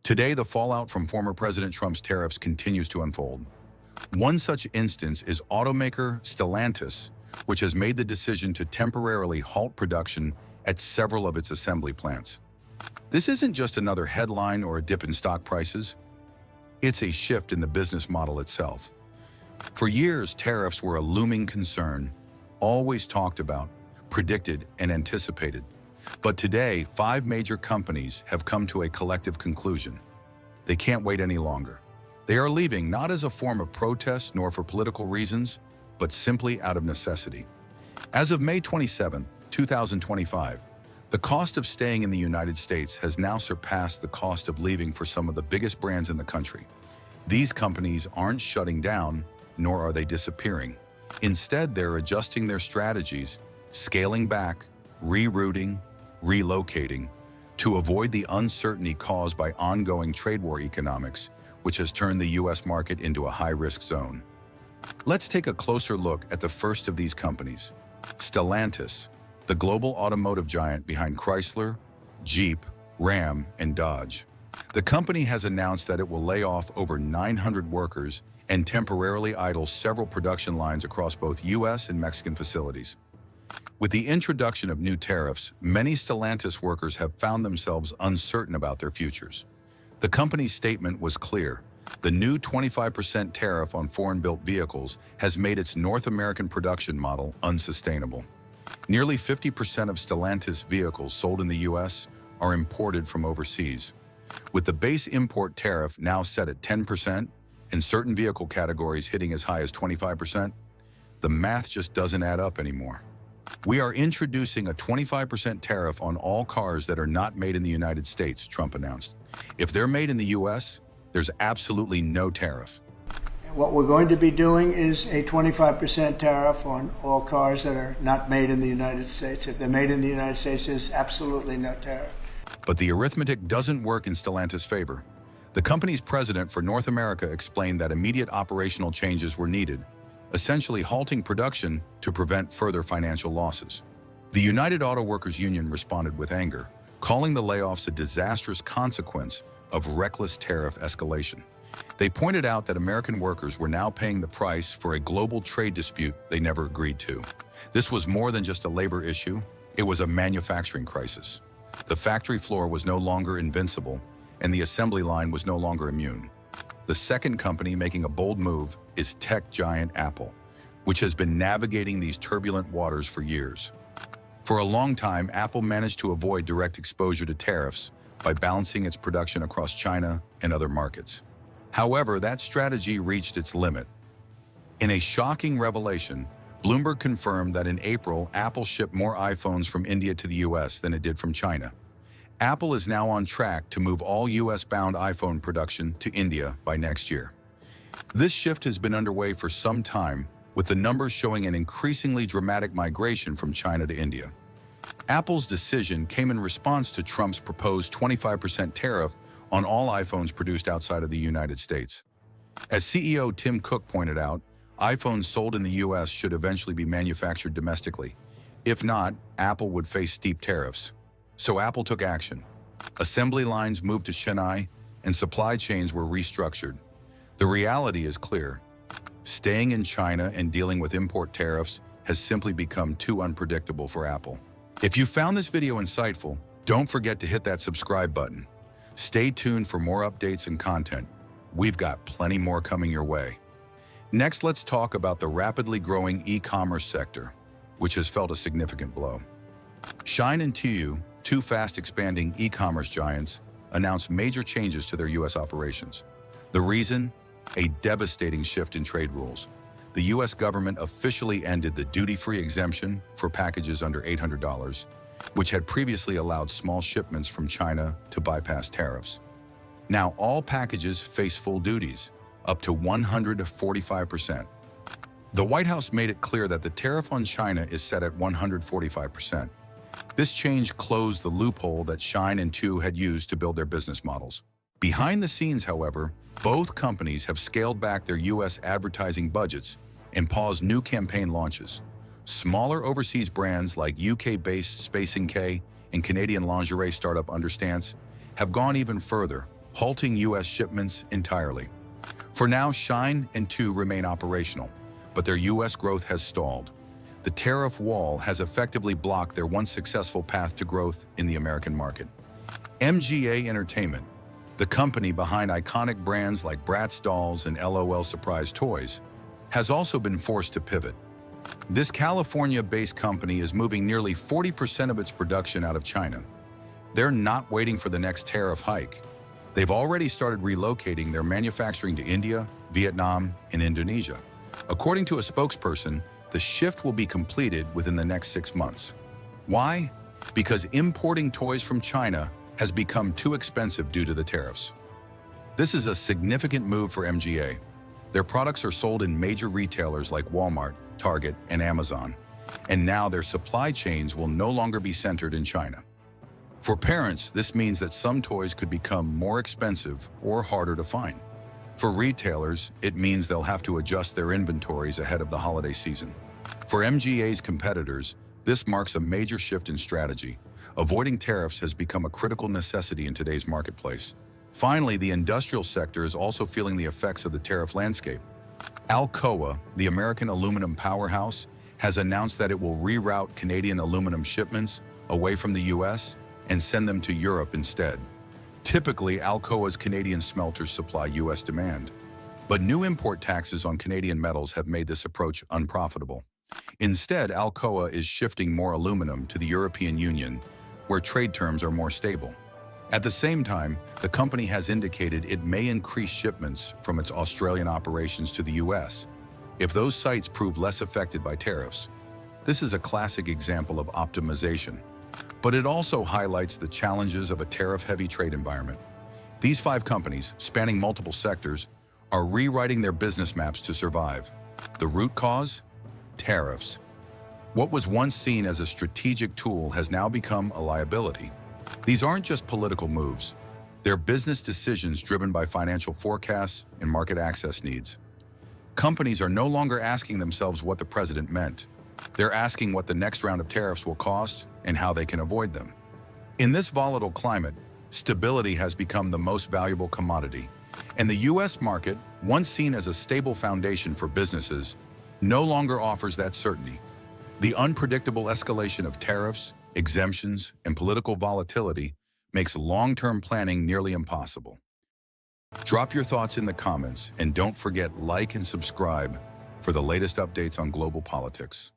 Today, the fallout from former President Trump's tariffs continues to unfold. One such instance is automaker Stellantis, which has made the decision to temporarily halt production at several of its assembly plants. This isn't just another headline or a dip in stock prices. It's a shift in the business model itself. For years, tariffs were a looming concern, always talked about, predicted, and anticipated. But today, 5 major companies have come to a collective conclusion. They can't wait any longer. They are leaving not as a form of protest nor for political reasons, but simply out of necessity. As of May 27, 2025, the cost of staying in the United States has now surpassed the cost of leaving for some of the biggest brands in the country. These companies aren't shutting down, nor are they disappearing. Instead, they're adjusting their strategies, scaling back, rerouting, relocating, to avoid the uncertainty caused by ongoing trade war economics, which has turned the U.S. market into a high-risk zone. Let's take a closer look at the first of these companies, Stellantis, the global automotive giant behind Chrysler, Jeep, Ram, and Dodge. The company has announced that it will lay off over 900 workers and temporarily idle several production lines across both U.S. and Mexican facilities. With the introduction of new tariffs, many Stellantis workers have found themselves uncertain about their futures. The company's statement was clear. The new 25% tariff on foreign-built vehicles has made its North American production model unsustainable. Nearly 50% of Stellantis vehicles sold in the U.S. are imported from overseas. With the base import tariff now set at 10% and certain vehicle categories hitting as high as 25%, the math just doesn't add up anymore. We are introducing a 25% tariff on all cars that are not made in the United States, Trump announced. If they're made in the U.S., there's absolutely no tariff. What we're going to be doing is a 25% tariff on all cars that are not made in the United States. If they're made in the United States, there's absolutely no tariff. But the arithmetic doesn't work in Stellantis' favor. The company's president for North America explained that immediate operational changes were needed, essentially halting production to prevent further financial losses. The United Auto Workers Union responded with anger, calling the layoffs a disastrous consequence of reckless tariff escalation. They pointed out that American workers were now paying the price for a global trade dispute they never agreed to. This was more than just a labor issue, it was a manufacturing crisis. The factory floor was no longer invincible, and the assembly line was no longer immune. The second company making a bold move is tech giant Apple, which has been navigating these turbulent waters for years. For a long time, Apple managed to avoid direct exposure to tariffs by balancing its production across China and other markets. However, that strategy reached its limit. In a shocking revelation, Bloomberg confirmed that in April, Apple shipped more iPhones from India to the U.S. than it did from China. Apple is now on track to move all U.S.-bound iPhone production to India by next year. This shift has been underway for some time, with the numbers showing an increasingly dramatic migration from China to India. Apple's decision came in response to Trump's proposed 25% tariff on all iPhones produced outside of the United States. As CEO Tim Cook pointed out, iPhones sold in the U.S. should eventually be manufactured domestically. If not, Apple would face steep tariffs. So Apple took action. Assembly lines moved to Chennai, and supply chains were restructured. The reality is clear. Staying in China and dealing with import tariffs has simply become too unpredictable for Apple. If you found this video insightful, don't forget to hit that subscribe button. Stay tuned for more updates and content. We've got plenty more coming your way. Next, let's talk about the rapidly growing e-commerce sector, which has felt a significant blow. Shein and Temu, two fast-expanding e-commerce giants, announced major changes to their U.S. operations. The reason? A devastating shift in trade rules. The U.S. government officially ended the duty-free exemption for packages under $800, which had previously allowed small shipments from China to bypass tariffs. Now all packages face full duties, up to 145%. The White House made it clear that the tariff on China is set at 145%. This change closed the loophole that Shein and Temu had used to build their business models. Behind the scenes, however, both companies have scaled back their U.S. advertising budgets and paused new campaign launches. Smaller overseas brands like UK-based Space NK and Canadian lingerie startup Understance have gone even further, halting U.S. shipments entirely. For now, Shine and Tu remain operational, but their U.S. growth has stalled. The tariff wall has effectively blocked their once successful path to growth in the American market. MGA Entertainment, the company behind iconic brands like Bratz Dolls and LOL Surprise Toys, has also been forced to pivot. This California-based company is moving nearly 40% of its production out of China. They're not waiting for the next tariff hike. They've already started relocating their manufacturing to India, Vietnam, and Indonesia. According to a spokesperson, the shift will be completed within the next 6 months. Why? Because importing toys from China has become too expensive due to the tariffs. This is a significant move for MGA. Their products are sold in major retailers like Walmart, Target, and Amazon, and now their supply chains will no longer be centered in China. For parents, this means that some toys could become more expensive or harder to find. For retailers, it means they'll have to adjust their inventories ahead of the holiday season. For MGA's competitors, this marks a major shift in strategy. Avoiding tariffs has become a critical necessity in today's marketplace. Finally, the industrial sector is also feeling the effects of the tariff landscape. Alcoa, the American aluminum powerhouse, has announced that it will reroute Canadian aluminum shipments away from the U.S. and send them to Europe instead. Typically, Alcoa's Canadian smelters supply U.S. demand, but new import taxes on Canadian metals have made this approach unprofitable. Instead, Alcoa is shifting more aluminum to the European Union, where trade terms are more stable. At the same time, the company has indicated it may increase shipments from its Australian operations to the U.S. if those sites prove less affected by tariffs. This is a classic example of optimization, but it also highlights the challenges of a tariff-heavy trade environment. These 5 companies, spanning multiple sectors, are rewriting their business maps to survive. The root cause? Tariffs. What was once seen as a strategic tool has now become a liability. These aren't just political moves. They're business decisions driven by financial forecasts and market access needs. Companies are no longer asking themselves what the president meant. They're asking what the next round of tariffs will cost and how they can avoid them. In this volatile climate, stability has become the most valuable commodity, and the U.S. market, once seen as a stable foundation for businesses, no longer offers that certainty. The unpredictable escalation of tariffs, exemptions, and political volatility makes long-term planning nearly impossible. Drop your thoughts in the comments, and don't forget like and subscribe for the latest updates on global politics.